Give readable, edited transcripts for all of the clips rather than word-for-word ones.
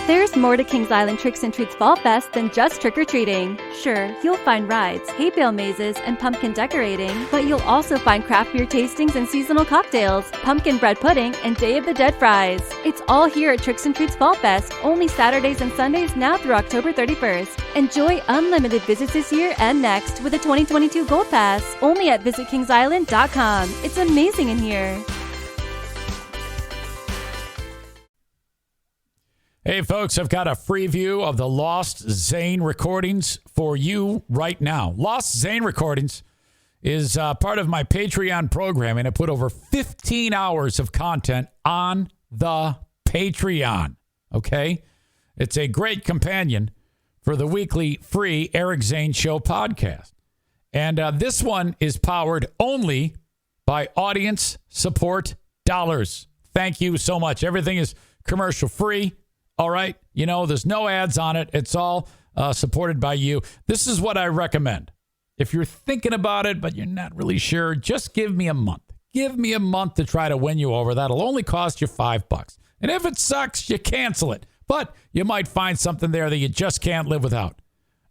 There's more to Kings Island Tricks and Treats Fall Fest than just trick-or-treating. Sure, you'll find rides, hay bale mazes, and pumpkin decorating, but you'll also find craft beer tastings and seasonal cocktails, pumpkin bread pudding, and Day of the Dead fries. It's all here at Tricks and Treats Fall Fest, only Saturdays and Sundays now through October 31st. Enjoy unlimited visits this year and next with a 2022 Gold Pass, only at visitkingsisland.com. It's amazing in here. Hey, folks, I've got a free view of the Lost Zane recordings for you right now. Lost Zane recordings is part of my Patreon programming. I put over 15 hours of content on the Patreon, okay? It's a great companion for the weekly free Eric Zane Show podcast. And this one is powered only by audience support dollars. Thank you so much. Everything is commercial free. All right. You know, there's no ads on it. It's all supported by you. This is what I recommend. If you're thinking about it, but you're not really sure, just give me a month. Give me a month to try to win you over. That'll only cost you $5. And if it sucks, you cancel it. But you might find something there that you just can't live without.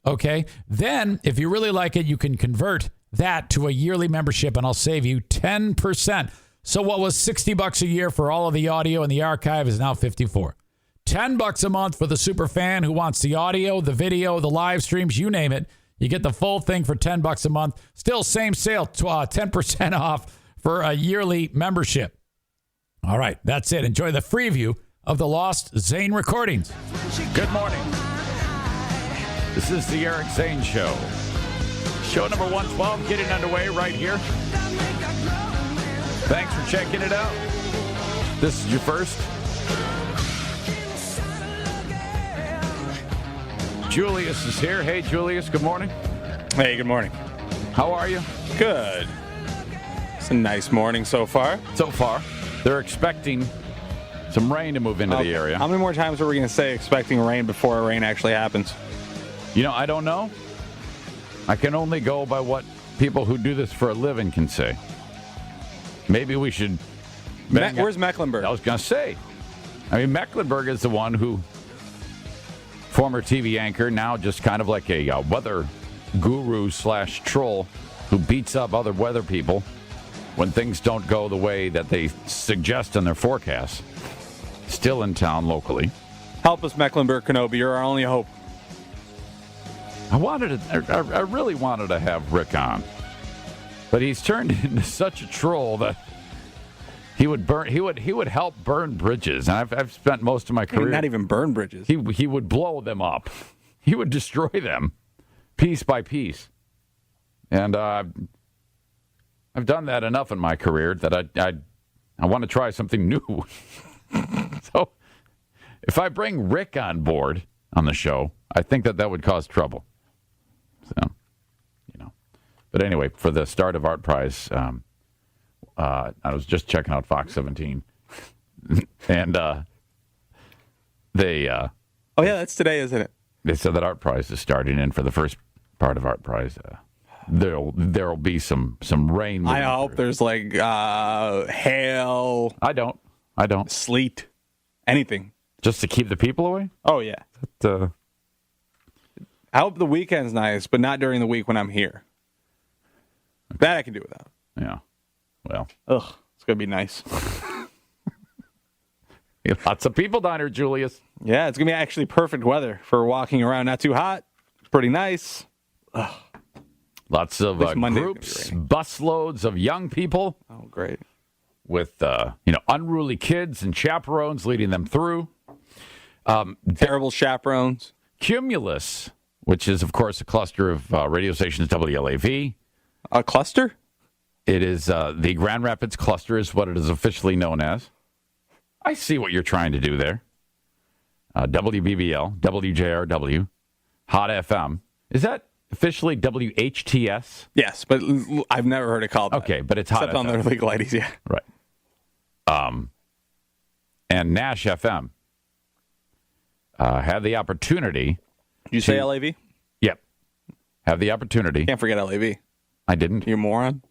Okay. Then if you really like it, you can convert that to a yearly membership and I'll save you 10%. So what was $60 a year for all of the audio and the archive is now $54. $10 a month for the super fan who wants the audio, the video, the live streams, you name it. You get the full thing for $10 a month. Still same sale, 10% off for a yearly membership. All right, that's it. Enjoy the free view of the Lost Zane recordings. Good morning. This is the Eric Zane Show. Show number 112 getting underway right here. Thanks for checking it out. This is your first. Julius is here. Hey, Julius, good morning. Hey, good morning. How are you? Good. It's a nice morning so far. So far. They're expecting some rain to move into the area. How many more times are we going to say expecting rain before rain actually happens? You know, I don't know. I can only go by what people who do this for a living can say. Maybe we should... Where's Mecklenburg? I was going to say. I mean, Mecklenburg is the one who... Former TV anchor, now just kind of like a weather guru / troll who beats up other weather people when things don't go the way that they suggest in their forecasts. Still in town locally. Help us, Mecklenburg Kenobi. You're our only hope. I really wanted to have Rick on, but he's turned into such a troll that he would help burn bridges. And I've spent most of my career. Not even burn bridges. He would blow them up. He would destroy them piece by piece. And I've done that enough in my career that I want to try something new. So if I bring Rick on board on the show, I think that would cause trouble. So, you know. But anyway, for the start of ArtPrize, I was just checking out Fox 17, and they... oh, yeah, that's today, isn't it? They said that ArtPrize is starting, and for the first part of ArtPrize, there'll be some rain. I hope there's, like, hail. I don't. Sleet. Anything. Just to keep the people away? Oh, yeah. I hope the weekend's nice, but not during the week when I'm here. Okay. That I can do without. Yeah. Well. Ugh, it's going to be nice. Lots of people down here, Julius. Yeah, it's going to be actually perfect weather for walking around. Not too hot. Pretty nice. Ugh. Lots of groups, busloads of young people. Oh, great. With, unruly kids and chaperones leading them through. Terrible chaperones. Cumulus, which is, of course, a cluster of radio stations, WLAV. A cluster? It is the Grand Rapids cluster is what it is officially known as. I see what you're trying to do there. WBBL, WJRW, Hot FM. Is that officially WHTS? Yes, but I've never heard it called that. Okay, but it's Hot Except FM. on their legal IDs, yeah. Right. And Nash FM had the opportunity. Did you say LAV? Yep. Have the opportunity. Can't forget LAV. I didn't. You moron.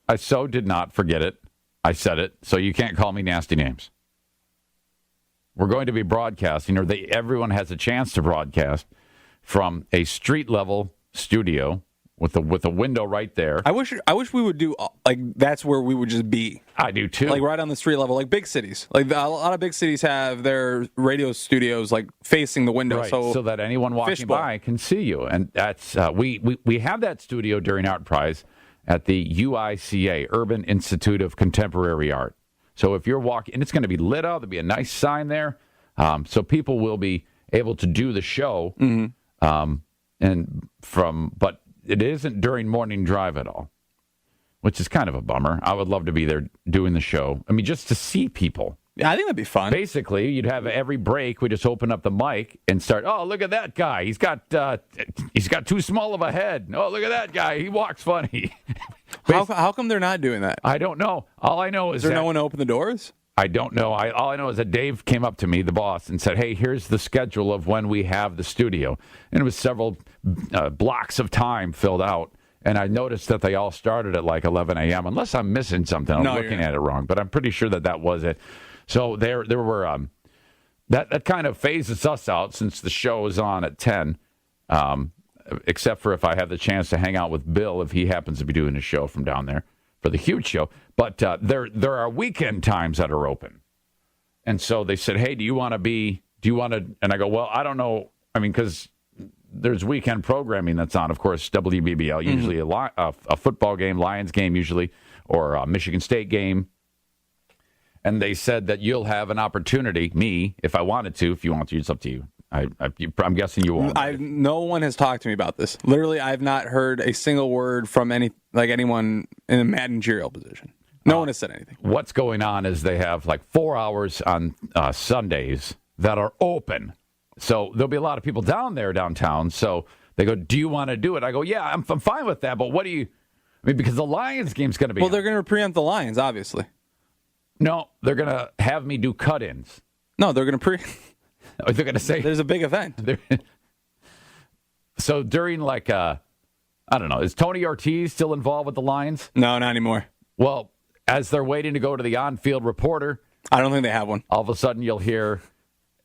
I so did not forget it. I said it, so you can't call me nasty names. we're going to be broadcasting, or everyone has a chance to broadcast from a street-level studio with a window right there. I wish we would do, like, that's where we would just be. I do, too. Like, right on the street level, like big cities. Like, a lot of big cities have their radio studios, like, facing the window. Right, so that anyone walking by can see you. And that's we have that studio during ArtPrize at the UICA, Urban Institute of Contemporary Art. So if you're walking, and it's going to be lit up, there'll be a nice sign there. So people will be able to do the show. But it isn't during morning drive at all, which is kind of a bummer. I would love to be there doing the show. I mean, just to see people. Yeah, I think that'd be fun. Basically, you'd have every break, we just open up the mic and start, oh, look at that guy. He's got too small of a head. Oh, look at that guy. He walks funny. How come they're not doing that? I don't know. All I know is there no one to open the doors? I don't know. All I know is that Dave came up to me, the boss, and said, hey, here's the schedule of when we have the studio. And it was several blocks of time filled out. And I noticed that they all started at like 11 a.m., unless I'm missing something. I'm looking at it wrong. But I'm pretty sure that was it. So there were that kind of phases us out since the show is on at 10, except for if I have the chance to hang out with Bill if he happens to be doing a show from down there for the huge show. But there are weekend times that are open. And so they said, hey, do you want to, and I go, well, I don't know. I mean, because there's weekend programming that's on, of course, WBBL, usually a football game, Lions game usually, or a Michigan State game. And they said that you'll have an opportunity, me, if I wanted to. If you want to, it's up to you. I'm guessing you won't. No one has talked to me about this. Literally, I've not heard a single word from anyone in a managerial position. No one has said anything. What's going on is they have like 4 hours on Sundays that are open. So there'll be a lot of people downtown. So they go, do you want to do it? I go, yeah, I'm fine with that. But what do you, I mean, because the Lions game's going to be. Well, they're going to preempt the Lions, obviously. No, they're going to have me do cut-ins. No, they're going to they're going to say there's a big event. So during I don't know, is Tony Ortiz still involved with the Lions? No, not anymore. Well, as they're waiting to go to the on-field reporter, I don't think they have one. All of a sudden you'll hear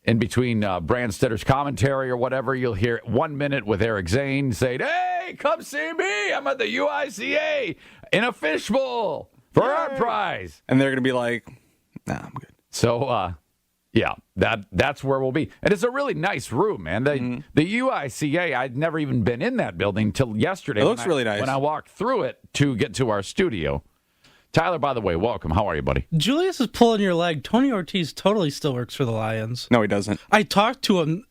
in between Brandstedter's commentary or whatever, you'll hear 1 minute with Eric Zane saying, hey, come see me. I'm at the UICA in a fishbowl for ArtPrize. And they're going to be like, nah, I'm good. So, yeah, that's where we'll be. And it's a really nice room, man. The UICA, I'd never even been in that building until yesterday. It looks really nice. When I walked through it to get to our studio. Tyler, by the way, welcome. How are you, buddy? Julius is pulling your leg. Tony Ortiz totally still works for the Lions. No, he doesn't. I talked to him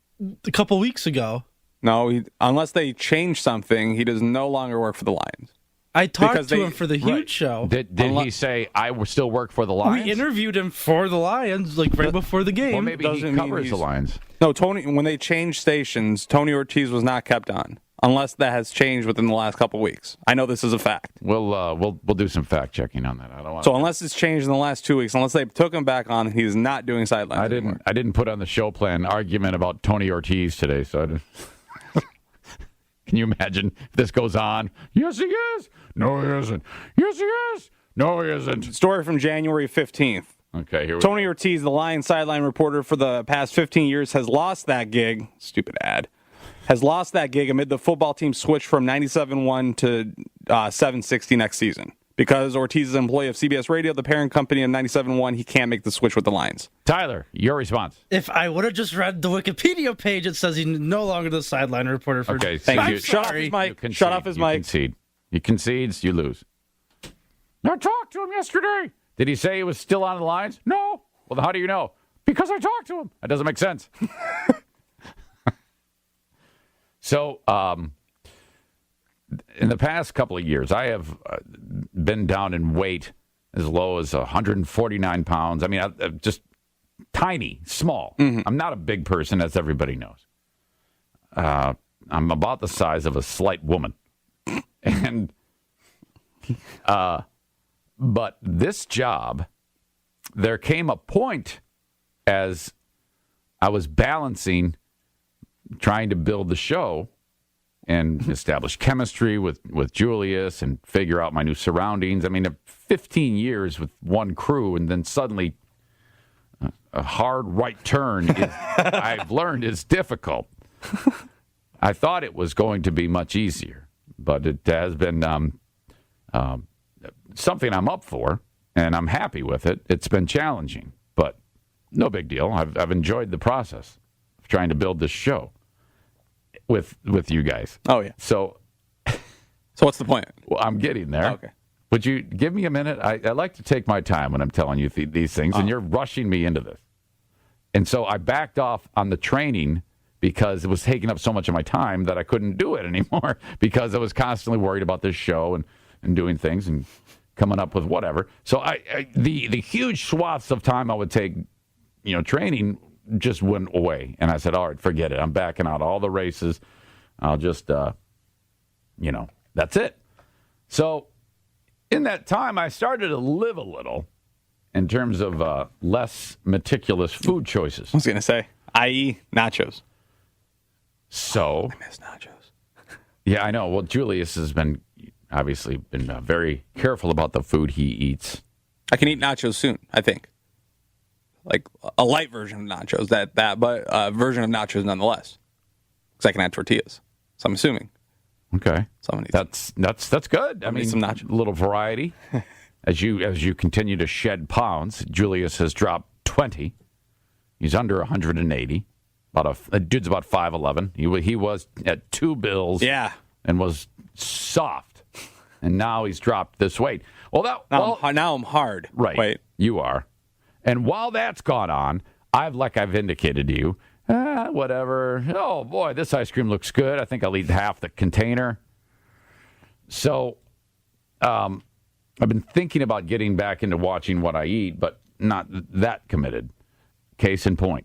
a couple weeks ago. No, unless they change something, he does no longer work for the Lions. I talked to him for the huge show. Did he say, I will still work for the Lions? We interviewed him for the Lions, right before the game. Well, maybe he covers the Lions. No, Tony. When they changed stations, Tony Ortiz was not kept on. Unless that has changed within the last couple of weeks. I know this is a fact. We'll do some fact checking on that. I don't want. So unless it's changed in the last 2 weeks, unless they took him back on, he's not doing sidelines. I didn't put on the show plan argument about Tony Ortiz today. So I didn't. Can you imagine if this goes on? Yes, he is. No, he isn't. Yes, he is. No, he isn't. Story from January 15th. Okay, here we Tony Ortiz, the Lions sideline reporter for the past 15 years, has lost that gig. Stupid ad. Has lost that gig amid the football team switch from 97.1 to 760 next season. Because Ortiz is an employee of CBS Radio, the parent company of 97.1, he can't make the switch with the Lions. Tyler, your response. If I would have just read the Wikipedia page, it says he's no longer the sideline reporter for. Okay, thank you. Shut off his mic. Shut off his mic. He concedes, you lose. I talked to him yesterday. Did he say he was still on the Lions? No. Well, then how do you know? Because I talked to him. That doesn't make sense. So, in the past couple of years, I have been down in weight as low as 149 pounds. I mean, just tiny, small. Mm-hmm. I'm not a big person, as everybody knows. I'm about the size of a slight woman. And, but this job, there came a point as I was balancing trying to build the show and establish chemistry with Julius and figure out my new surroundings. I mean, 15 years with one crew, and then suddenly hard right turn, I've learned is difficult. I thought it was going to be much easier, but it has been something I'm up for, and I'm happy with it. It's been challenging, but no big deal. I've enjoyed the process of trying to build this show with you guys. Oh, yeah. So what's the point? Well, I'm getting there. Okay. Would you give me a minute? I like to take my time when I'm telling you these things, and you're rushing me into this. And so I backed off on the training because it was taking up so much of my time that I couldn't do it anymore because I was constantly worried about this show and doing things and coming up with whatever. So the huge swaths of time I would take, training just went away. And I said, all right, forget it. I'm backing out all the races. I'll just, that's it. So in that time, I started to live a little in terms of less meticulous food choices. I was going to say, i.e. nachos. So I miss nachos. Yeah, I know. Well, Julius has been very careful about the food he eats. I can eat nachos soon, I think. Like a light version of nachos, but a version of nachos nonetheless. Because I can add tortillas. So I'm assuming. Okay, that's good. I mean, some nachos. A little variety. As you continue to shed pounds, Julius has dropped 20. He's under 180. A dude's about 5'11". He was at 2 bills. Yeah, and was soft, and now he's dropped this weight. Well, now I'm hard. Right, Wait, you are. And while that's gone on, I've indicated to you, whatever. Oh boy, this ice cream looks good. I think I'll eat half the container. So, I've been thinking about getting back into watching what I eat, but not that committed. Case in point.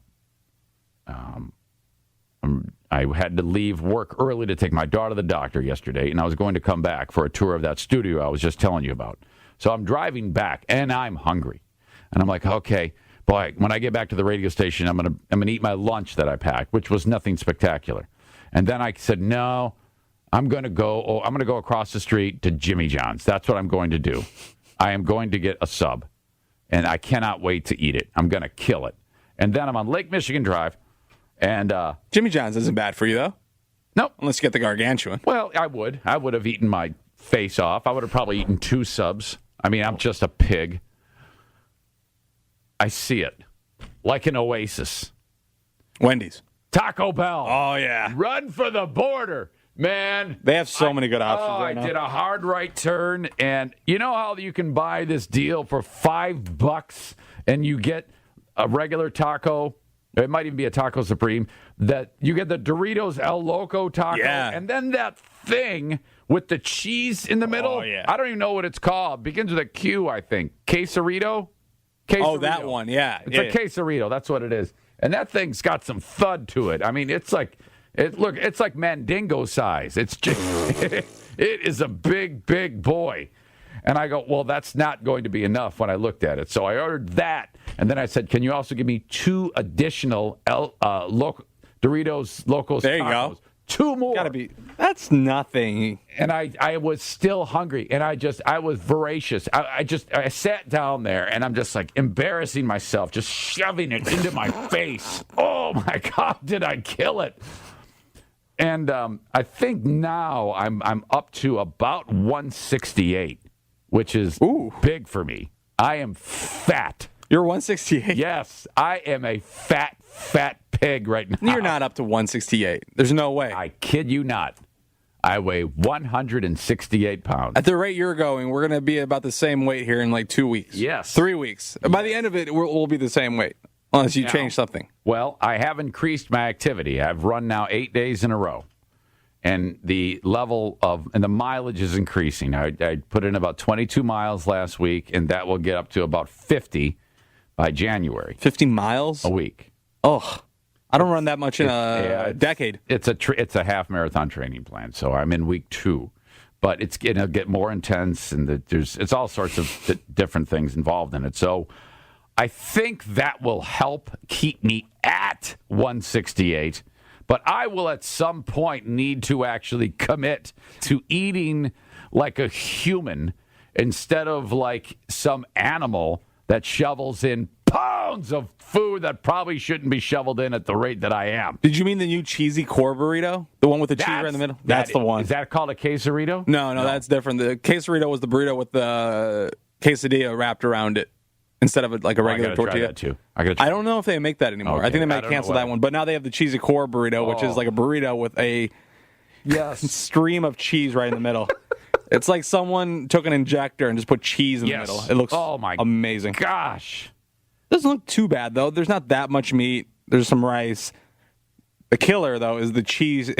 I had to leave work early to take my daughter to the doctor yesterday, and I was going to come back for a tour of that studio I was just telling you about. So I'm driving back, and I'm hungry. And I'm like, okay, boy, when I get back to the radio station, I'm gonna eat my lunch that I packed, which was nothing spectacular. And then I said, no, I'm gonna go across the street to Jimmy John's. That's what I'm going to do. I am going to get a sub, and I cannot wait to eat it. I'm gonna kill it. And then I'm on Lake Michigan Drive. And Jimmy John's isn't bad for you, though. No. Unless you get the gargantuan. Well, I would have eaten my face off. I would have probably eaten 2 subs. I mean, I'm just a pig. I see it. Like an oasis. Wendy's. Taco Bell. Oh, yeah. Run for the border. Man. They have so many good options right now. I did a hard right turn, and you know how you can buy this deal for $5 and you get a regular taco? It might even be a Taco Supreme. That you get the Doritos El Loco taco, and then that thing with the cheese in the middle. Oh, yeah. I don't even know what it's called. Begins with a Q, I think. Quesarito? Oh, that one, yeah. It's a quesarito. That's what it is. And that thing's got some thud to it. I mean, it's like mandingo size. It's just, it is a big, big boy. And I go, well, that's not going to be enough when I looked at it. So I ordered that. And then I said, can you also give me 2 additional Doritos Locos there you tacos? Go. 2 more. That's nothing. And I was still hungry. And I was voracious. I sat down there and I'm just like embarrassing myself, just shoving it into my face. Oh my God, did I kill it? And I think now I'm up to about 168. Which is big for me. I am fat. You're 168? Yes, I am a fat pig right now. You're not up to 168. There's no way. I kid you not. I weigh 168 pounds. At the rate you're going, we're going to be about the same weight here in like 2 weeks. Yes. 3 weeks. By the end of it, we'll be the same weight, unless you change something. Well, I have increased my activity. I've run now 8 days in a row. And the the mileage is increasing. I put in about 22 miles last week, and that will get up to about 50 by January. 50 miles? A week. Oh, I don't run that much in a decade. It's a half marathon training plan, so I'm in week 2. But it's going to get more intense, and it's all sorts of different things involved in it. So I think that will help keep me at 168. But I will at some point need to actually commit to eating like a human instead of like some animal that shovels in pounds of food that probably shouldn't be shoveled in at the rate that I am. Did you mean the new cheesy core burrito? The one with the cheese right in the middle? That's the one. Is that called a quesarito? No, that's different. The quesarito was the burrito with the quesadilla wrapped around it instead of like a regular tortilla. Try that too. I don't know if they make that anymore. Okay. I think they might cancel that one. But now they have the cheesy core burrito, which is like a burrito with a stream of cheese right in the middle. It's like someone took an injector and just put cheese in the middle. It looks amazing. Gosh. Doesn't look too bad, though. There's not that much meat. There's some rice. The killer, though, is the cheese,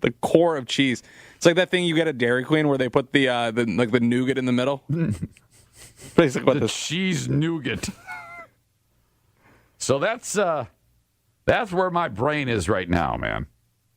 the core of cheese. It's like that thing you get at Dairy Queen where they put the nougat in the middle. Basically what this cheese nougat. So that's where my brain is right now, man.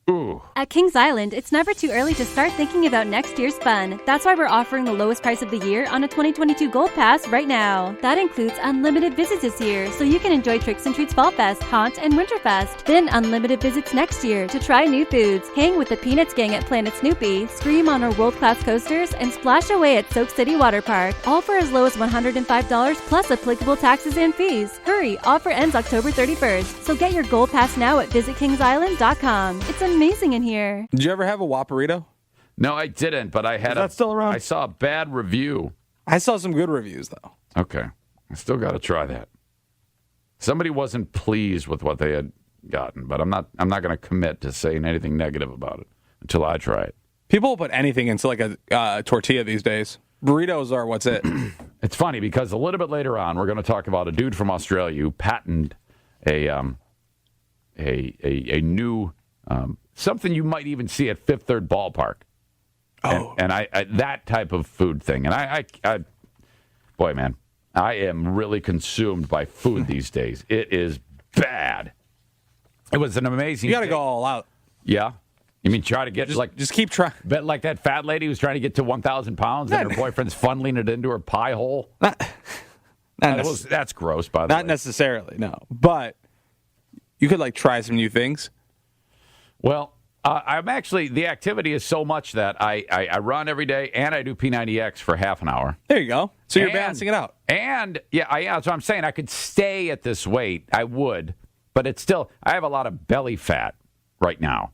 Ooh. At Kings Island, it's never too early to start thinking about next year's fun. That's why we're offering the lowest price of the year on a 2022 Gold Pass right now. That includes unlimited visits this year, so you can enjoy Tricks and Treats Fall Fest, Haunt, and Winterfest. Then unlimited visits next year to try new foods, hang with the Peanuts gang at Planet Snoopy, scream on our world-class coasters, and splash away at Soak City Water Park. All for as low as $105 plus applicable taxes and fees. Hurry, offer ends October 31st, so get your Gold Pass now at visitkingsisland.com. It's amazing in here. Did you ever have a Whopperito? No, I didn't, but I had Is that still around? I saw a bad review. I saw some good reviews, though. Okay. I still got to try that. Somebody wasn't pleased with what they had gotten, but I'm not going to commit to saying anything negative about it until I try it. People will put anything into like a tortilla these days. Burritos are what's it. It's funny because a little bit later on, we're going to talk about a dude from Australia who patented a new something you might even see at Fifth Third Ballpark. And I that type of food thing. And I boy, man, I am really consumed by food these days. It is bad. It was an amazing. You got to go all out. Yeah. You mean try to get just keep trying. Bet like that fat lady who's trying to get to 1,000 pounds and her boyfriend's funneling it into her pie hole? That's gross, by the way. Not necessarily, no. But you could like try some new things. Well, I'm actually, the activity is so much that I run every day and I do P90X for half an hour. There you go. So you're balancing it out. And, that's what I'm saying. I could stay at this weight. I would. But it's still, I have a lot of belly fat right now.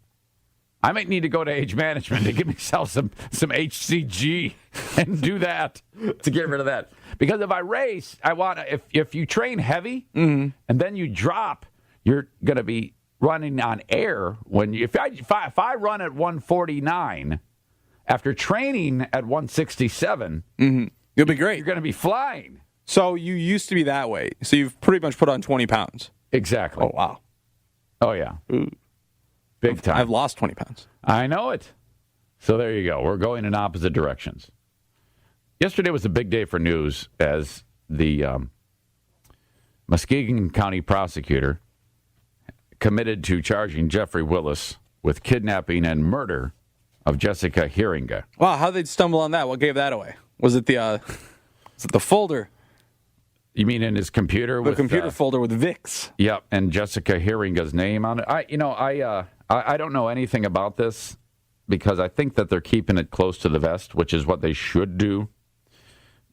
I might need to go to age management to give myself some HCG and do that to get rid of that. Because if I race, I want to, if you train heavy and then you drop, you're going to be running on air. If I run at 149 after training at 167, you'll be great. You're going to be flying. So you used to be that way. So you've pretty much put on 20 pounds. Exactly. Oh, wow. Oh, yeah. Ooh. Big time. I've lost 20 pounds. I know it. So there you go. We're going in opposite directions. Yesterday was a big day for news as the Muskegon County prosecutor committed to charging Jeffrey Willis with kidnapping and murder of Jessica Heeringa. Wow, how'd they stumble on that? What gave that away? Was it the folder? You mean in his computer? The computer folder with Vicks. Yep, and Jessica Heeringa's name on it. I don't know anything about this because I think that they're keeping it close to the vest, which is what they should do.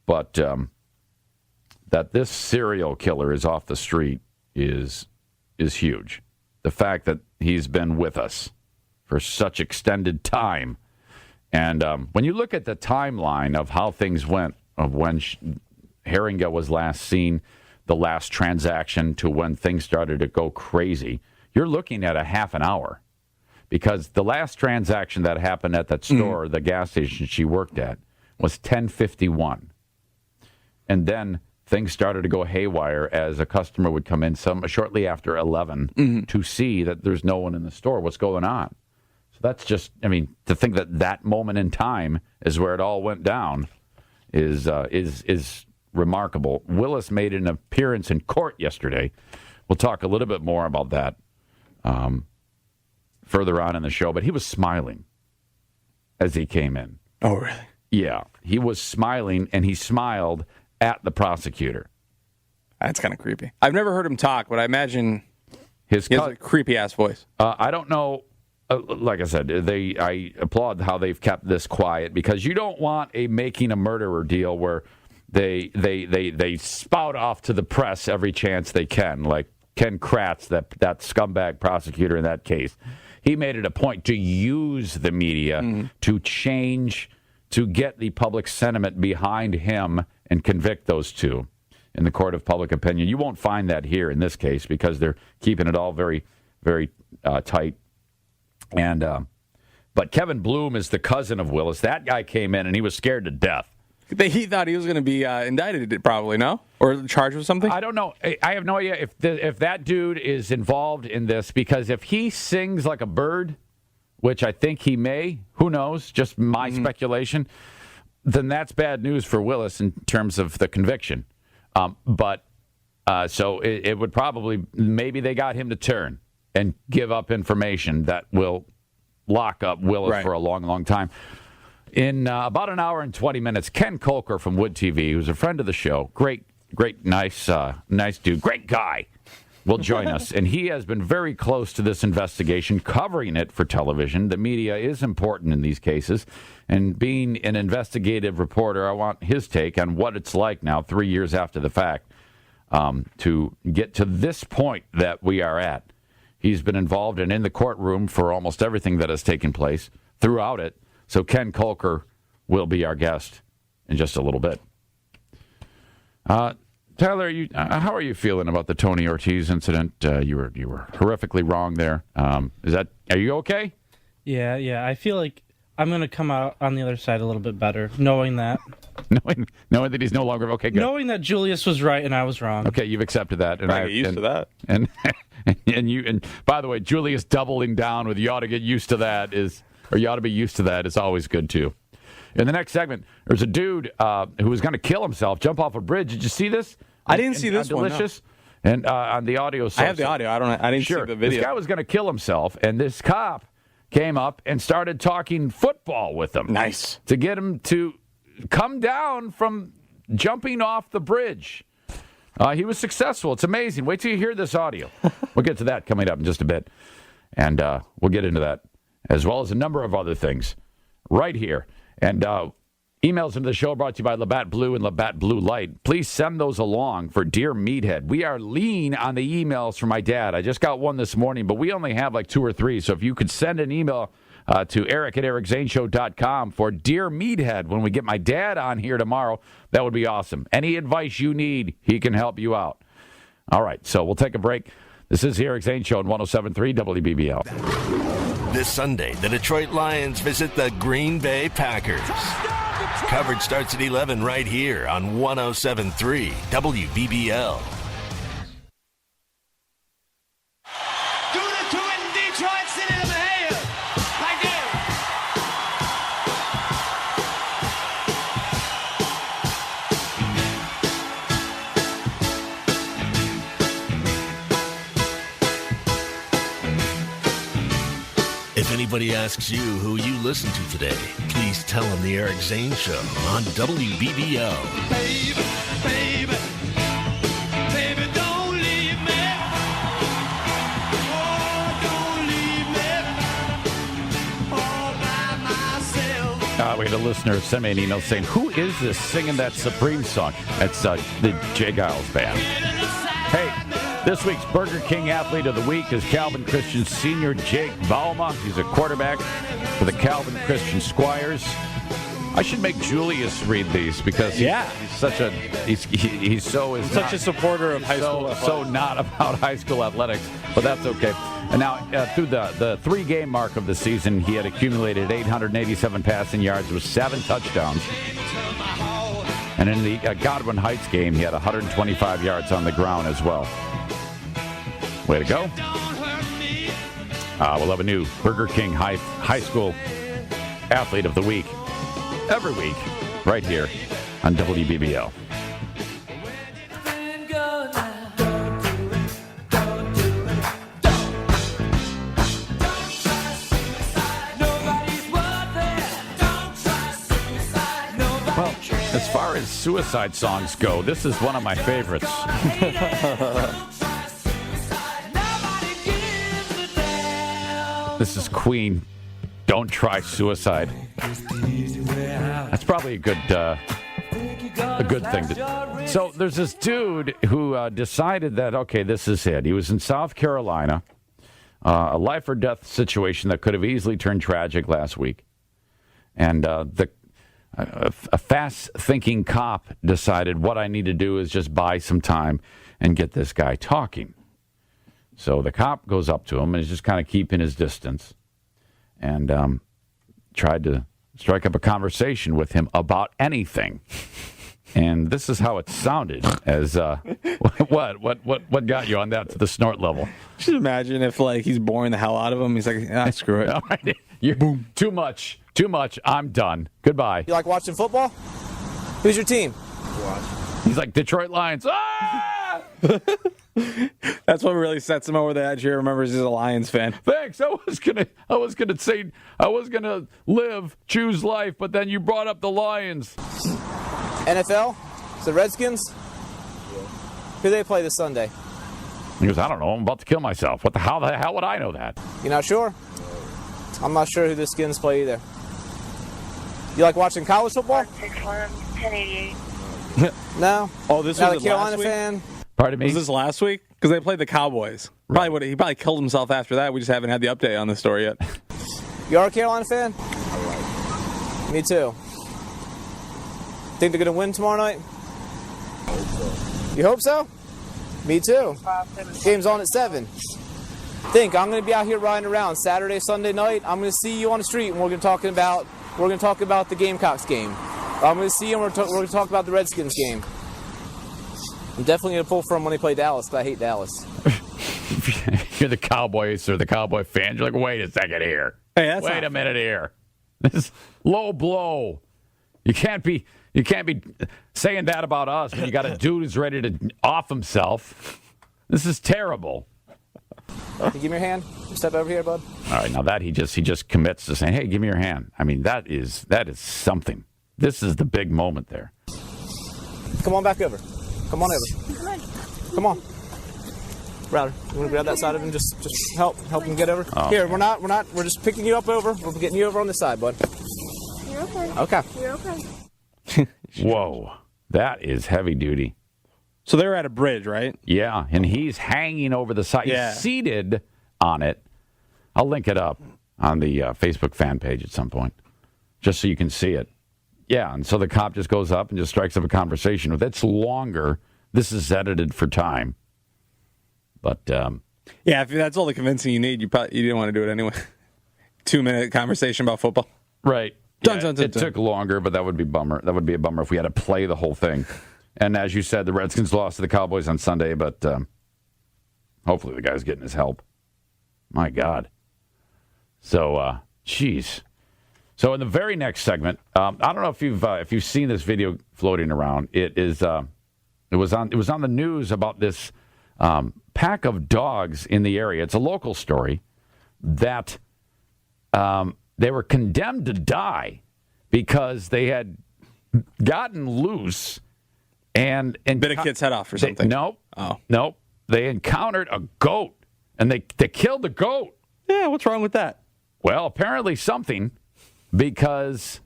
But that this serial killer is off the street is huge. The fact that he's been with us for such extended time. And when you look at the timeline of how things went, of when Heeringa was last seen, the last transaction to when things started to go crazy, you're looking at a half an hour. Because the last transaction that happened at that store, the gas station she worked at, was 10:51. And then things started to go haywire as a customer would come in shortly after 11 to see that there's no one in the store. What's going on? So that's just, to think that moment in time is where it all went down is remarkable. Willis made an appearance in court yesterday. We'll talk a little bit more about that further on in the show, but he was smiling as he came in. Oh, really? Yeah, he was smiling, and he smiled at the prosecutor. That's kind of creepy. I've never heard him talk, but I imagine he has a creepy-ass voice. I don't know. Like I said, I applaud how they've kept this quiet because you don't want a making a murderer deal where they spout off to the press every chance they can, like Ken Kratz, that scumbag prosecutor in that case. He made it a point to use the media to get the public sentiment behind him and convict those two in the court of public opinion. You won't find that here in this case because they're keeping it all very, very tight. And but Kevin Bloom is the cousin of Willis. That guy came in and he was scared to death. He thought he was going to be indicted, probably, no? Or charged with something? I don't know. I have no idea if that dude is involved in this, because if he sings like a bird, which I think he may, who knows, just my speculation, then that's bad news for Willis in terms of the conviction. So it would probably, maybe they got him to turn and give up information that will lock up Willis for a long, long time. In about an hour and 20 minutes, Ken Kolker from Wood TV, who's a friend of the show, great, nice dude, great guy, will join us. And he has been very close to this investigation, covering it for television. The media is important in these cases. And being an investigative reporter, I want his take on what it's like now, 3 years after the fact, to get to this point that we are at. He's been involved and in the courtroom for almost everything that has taken place throughout it. So Ken Kolker will be our guest in just a little bit. Tyler, how are you feeling about the Tony Ortiz incident? You were horrifically wrong there. Are you okay? Yeah. I feel like I'm going to come out on the other side a little bit better, knowing that. knowing that he's no longer okay. Good. Knowing that Julius was right and I was wrong. Okay, you've accepted that, and I get used to that. And by the way, Julius doubling down with "you ought to get used to that" you ought to be used to that is always good too. In the next segment, there's a dude who was going to kill himself, jump off a bridge. Did you see this? I didn't see this one. Delicious. No. And on the audio source. I have the audio. I didn't see the video. This guy was going to kill himself, and this cop came up and started talking football with him. Nice. To get him to come down from jumping off the bridge. He was successful. It's amazing. Wait till you hear this audio. We'll get to that coming up in just a bit. And we'll get into that, as well as a number of other things right here. And emails into the show brought to you by Labatt Blue and Labatt Blue Light. Please send those along for Dear Meathead. We are lean on the emails from my dad. I just got one this morning, but we only have like 2 or 3. So if you could send an email to eric@ericzaneshow.com for Dear Meathead when we get my dad on here tomorrow, that would be awesome. Any advice you need, he can help you out. All right, so we'll take a break. This is the Eric Zane Show on 107.3 WBBL. This Sunday, the Detroit Lions visit the Green Bay Packers. Coverage starts at 11 right here on 107.3 WBBL. Do the two in Detroit City, let me hear you. Like that. If anybody asks you who you listen to today, please tell them the Eric Zane Show on WBBL. Baby, baby, baby, don't leave me. Oh, don't leave me all by myself. We had a listener send me an email saying, who is this singing that Supreme song? That's the Jay Giles Band. Hey, this week's Burger King Athlete of the Week is Calvin Christian Sr. Jake Bauma. He's a quarterback for the Calvin Christian Squires. I should make Julius read these because he's such a such a supporter of high school athletics. So not about high school athletics, but that's okay. And now through the 3-game mark of the season, he had accumulated 887 passing yards with 7 touchdowns. And in the Godwin Heights game, he had 125 yards on the ground as well. Way to go. We'll have a new Burger King high school athlete of the week every week right here on WBBL. Well, as far as suicide songs go, this is one of my favorites. This is Queen, Don't Try Suicide. That's probably a good a good thing. So there's this dude who decided that, okay, this is it. He was in South Carolina, a life or death situation that could have easily turned tragic last week. And a fast-thinking cop decided what I need to do is just buy some time and get this guy talking. So the cop goes up to him and is just kind of keeping his distance and tried to strike up a conversation with him about anything. And this is how it sounded as what got you on that to the snort level? Just imagine if he's boring the hell out of him. He's like, screw it. All right. Boom. Too much. I'm done. Goodbye. You like watching football? Who's your team? He's like, Detroit Lions. Ah! That's what really sets him over the edge here. Remembers he's a Lions fan. Thanks. I was gonna choose life, but then you brought up the Lions. NFL? It's the Redskins? Who they play this Sunday? He goes, I don't know. I'm about to kill myself. How the hell would I know that? You not sure? I'm not sure who the Skins play either. You like watching college football? 1088. No. Oh, this not was a Carolina last week? fan. Pardon me? Was this last week? Because they played the Cowboys. He probably killed himself after that. We just haven't had the update on the story yet. You are a Carolina fan? Me too. Think they're going to win tomorrow night? You hope so? Me too. Game's on at 7. I'm going to be out here riding around Saturday, Sunday night. I'm going to see you on the street, and we're going to talk about the Gamecocks game. I'm going to see you, and we're going to talk about the Redskins game. I'm definitely going to pull from when they play Dallas, because I hate Dallas. You're the Cowboys or the Cowboy fans. You're like, wait a second here. Hey, wait a minute here. This is low blow. You can't be saying that about us when you got a dude who's ready to off himself. This is terrible. Can you give me your hand? Step over here, bud. All right, now that he just commits to saying, "Hey, give me your hand." I mean, that is something. This is the big moment there. Come on back over. Come on over. Come on. Router, you want to grab that side of him? Just help him get over. Oh. Here, we're just picking you up over. We're getting you over on this side, bud. You're okay. Okay. You're okay. Whoa, that is heavy duty. So they were at a bridge, right? Yeah, and he's hanging over the side. Yeah. He's seated on it. I'll link it up on the Facebook fan page at some point, just so you can see it. Yeah, and so the cop just goes up and just strikes up a conversation with it. It's longer. This is edited for time. But, yeah, if that's all the convincing you need, you didn't want to do it anyway. 2-minute conversation about football. Right. Dun, Yeah, dun, dun, it dun. took longer, but that would be bummer. That would be a bummer if we had to play the whole thing. And as you said, the Redskins lost to the Cowboys on Sunday, but hopefully the guy's getting his help. My God. So, geez. So in the very next segment, I don't know if you've seen this video floating around. It was on the news about this pack of dogs in the area. It's a local story that they were condemned to die because they had gotten loose and Bit a kid's head off or something. Nope. Oh. Nope. They encountered a goat and they killed the goat. Yeah, what's wrong with that? Well, apparently something, because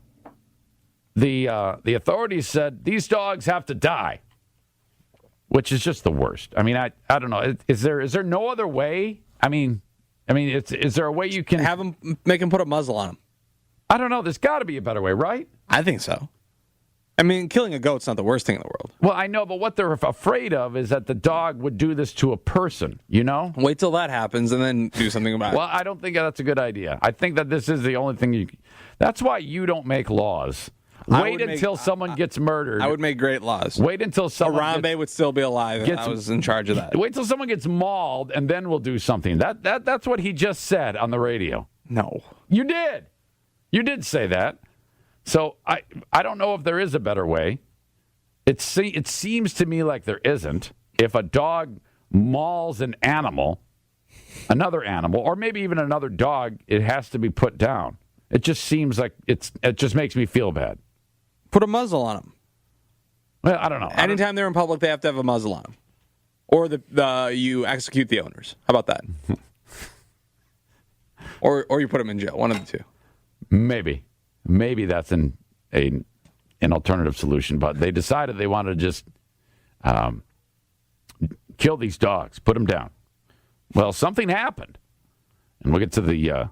the authorities said these dogs have to die, which is just the worst. I mean, I don't know. Is there no other way? I mean, is there a way you can Make him put a muzzle on him? I don't know. There's got to be a better way, right? I think so. I mean, killing a goat's not the worst thing in the world. Well, I know, but what they're afraid of is that the dog would do this to a person, you know? Wait till that happens and then do something about Well, I don't think that's a good idea. I think that this is the only thing that's why you don't make laws. Wait until someone gets murdered. I would make great laws. Wait until someone Harambe would still be alive if I was in charge of that. Wait till someone gets mauled, and then we'll do something. That's what he just said on the radio. No. You did. You did say that. So I don't know if there is a better way. It seems to me like there isn't. If a dog mauls an animal, another animal, or maybe even another dog, it has to be put down. It just seems like it just makes me feel bad. Put a muzzle on them. Well, I don't know. Anytime they're in public, they have to have a muzzle on them. Or you execute the owners. How about that? or you put them in jail. One of the two. Maybe that's a an alternative solution, but they decided they wanted to just kill these dogs, put them down. Well, something happened, and we'll get to the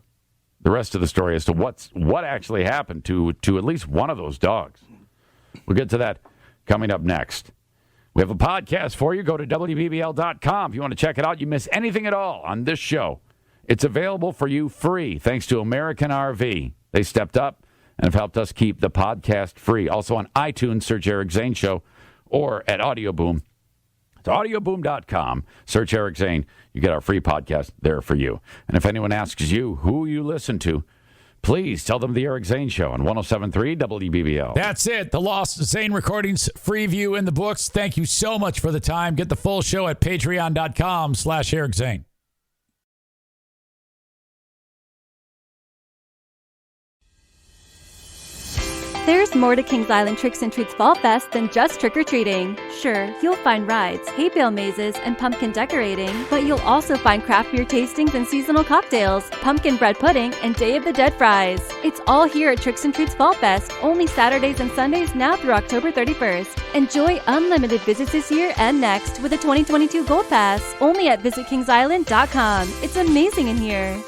rest of the story as to what actually happened to at least one of those dogs. We'll get to that coming up next. We have a podcast for you. Go to WBBL.com if you want to check it out. You miss anything at all on this show, it's available for you free, thanks to American RV. They stepped up and have helped us keep the podcast free. Also on iTunes, search Eric Zane Show, or at Audio Boom. It's audioboom.com. Search Eric Zane. You get our free podcast there for you. And if anyone asks you who you listen to, please tell them the Eric Zane Show on 107.3 WBBL. That's it. The Lost Zane Recordings FREEview in the books. Thank you so much for the time. Get the full show at patreon.com/Eric Zane. There's more to Kings Island Tricks and Treats Fall Fest than just trick-or-treating. Sure, you'll find rides, hay bale mazes, and pumpkin decorating, but you'll also find craft beer tastings and seasonal cocktails, pumpkin bread pudding, and Day of the Dead fries. It's all here at Tricks and Treats Fall Fest, only Saturdays and Sundays now through October 31st. Enjoy unlimited visits this year and next with a 2022 Gold Pass, only at visitkingsisland.com. It's amazing in here.